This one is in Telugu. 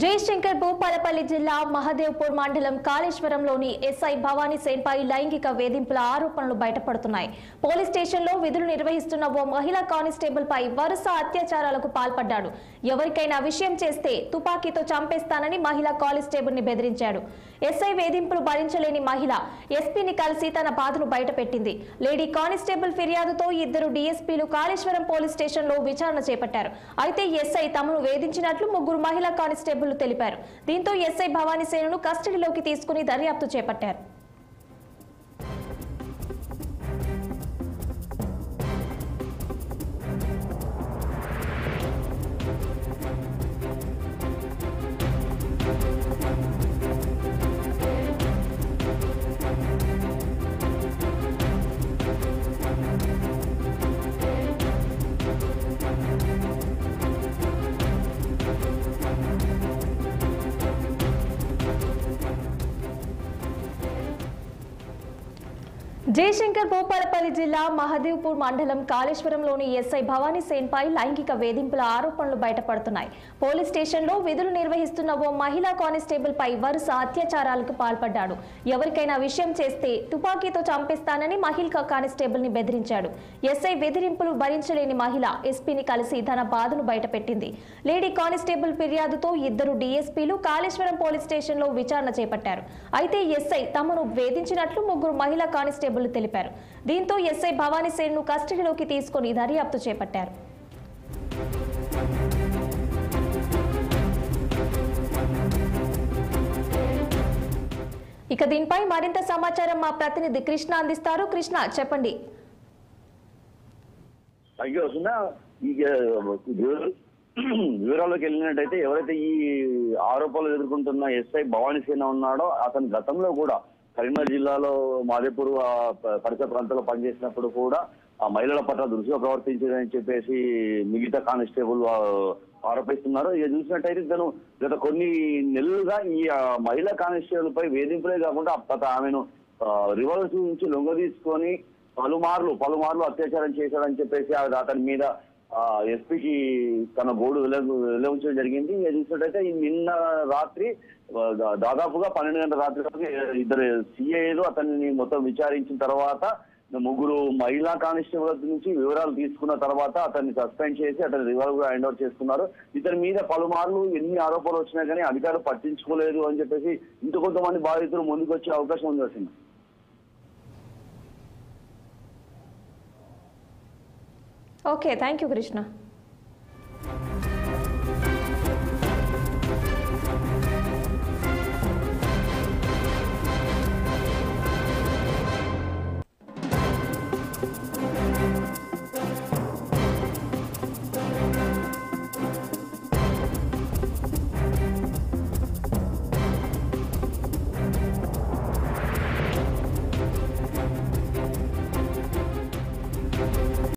జయశంకర్ భూపాలపల్లి జిల్లా మహదేవ్పూర్ మండలం కాళేశ్వరంలోని ఎస్ఐ భవానీ సేన్పై లైంగిక వేధింపుల ఆరోపణలు బయటపడుతున్నాయి. పోలీస్ స్టేషన్లో విధులు నిర్వహిస్తున్న ఓ మహిళా కానిస్టేబుల్ పై వరుస అత్యాచారాలకు పాల్పడ్డాడు. ఎవరికైనా విషయం చేస్తే తుపాకీతో చంపేస్తానని మహిళా కానిస్టేబుల్ ని బెదిరించాడు. ఎస్ఐ వేధింపులు భరించలేని మహిళ ఎస్పీని కలిసి తన బాధను బయటపెట్టింది. లేడీ కానిస్టేబుల్ ఫిర్యాదుతో ఇద్దరు డీఎస్పీలు కాళేశ్వరం పోలీస్ స్టేషన్లో విచారణ చేపట్టారు. అయితే ఎస్ఐ తమను వేధించినట్లు ముగ్గురు మహిళా కానిస్టేబుల్ తెలిపారు. దీంతో ఎస్ఐ భవానీ సేనను కస్టడీలోకి తీసుకుని దర్యాప్తు చేపట్టారు. జయశంకర్ భూపాలపల్లి జిల్లా మహదేవ్పూర్ మండలం కాళేశ్వరంలోని ఎస్ఐ భవానీ సేన్పై లైంగిక వేధింపుల ఆరోపణలు బయటపడుతున్నాయి. పోలీస్ స్టేషన్లో విధులు నిర్వహిస్తున్న ఓ మహిళా కానిస్టేబుల్ పై వరుస అత్యాచారాలకు పాల్పడ్డాడు. ఎవరికైనా విషయం చేస్తే తుపాకీతో చంపేస్తానని మహిళా కానిస్టేబుల్ ని బెదిరించాడు. ఎస్ఐ బెదిరింపులు భరించలేని మహిళ ఎస్పీని కలిసి తన బాధను బయటపెట్టింది. లేడీ కానిస్టేబుల్ ఫిర్యాదుతో ఇద్దరు డీఎస్పీలు కాళేశ్వరం పోలీస్ స్టేషన్లో విచారణ చేపట్టారు. అయితే ఎస్ఐ తమను వేధించినట్లు ముగ్గురు మహిళా కానిస్టేబుల్ తెలిపారు. దీంతో ఎస్ఐ భవానీ సేన్ ను కస్టడీలోకి తీసుకుని దర్యాప్తు చేపట్టారు. ఇక దీనిపై మరింత సమాచారం మా ప్రతినిధి కృష్ణ అందిస్తారు. కృష్ణ, చెప్పండి. వివరాల్లోకి వెళ్ళినట్టయితే ఎవరైతే ఈ ఆరోపణలు ఎదుర్కొంటున్న ఎస్ఐ భవానీ సేన ఉన్నాడో అతను గతంలో కూడా కరీంనగర్ జిల్లాలో మాదేపూర్ పరిసర ప్రాంతాల్లో పనిచేసినప్పుడు కూడా ఆ మహిళల పట్ల దురుసుగా ప్రవర్తించిందని చెప్పేసి మిగతా కానిస్టేబుల్ ఆరోపిస్తున్నారు. ఇక చూసినట్టయితే తను గత కొన్ని నెలలుగా ఈ మహిళా కానిస్టేబుల్ పై వేధింపులే కాకుండా ఆమెను రివాల్వర్స్ నుంచి లొంగ తీసుకొని పలుమార్లు అత్యాచారం చేశాడని చెప్పేసి అతని మీద ఎస్పీకి తన గోడు వెలువరించడం జరిగింది. చూసినట్టయితే నిన్న రాత్రి దాదాపుగా 12 గంటల రాత్రి ఇద్దరు సిఐలు అతన్ని మొత్తం విచారించిన తర్వాత ముగ్గురు మహిళా కానిస్టేబుల్ నుంచి వివరాలు తీసుకున్న తర్వాత అతన్ని సస్పెండ్ చేసి అతని రివాల్వర్ హ్యాండ్ ఓవర్ చేసుకున్నారు. ఇతని మీద పలుమార్లు ఎన్ని ఆరోపణలు వచ్చినా కానీ అధికారులు పట్టించుకోలేదు అని చెప్పేసి ఇంకొంతమంది బాధితులు ముందుకు వచ్చే అవకాశం ఉంది వచ్చింది. Okay, thank you Krishna.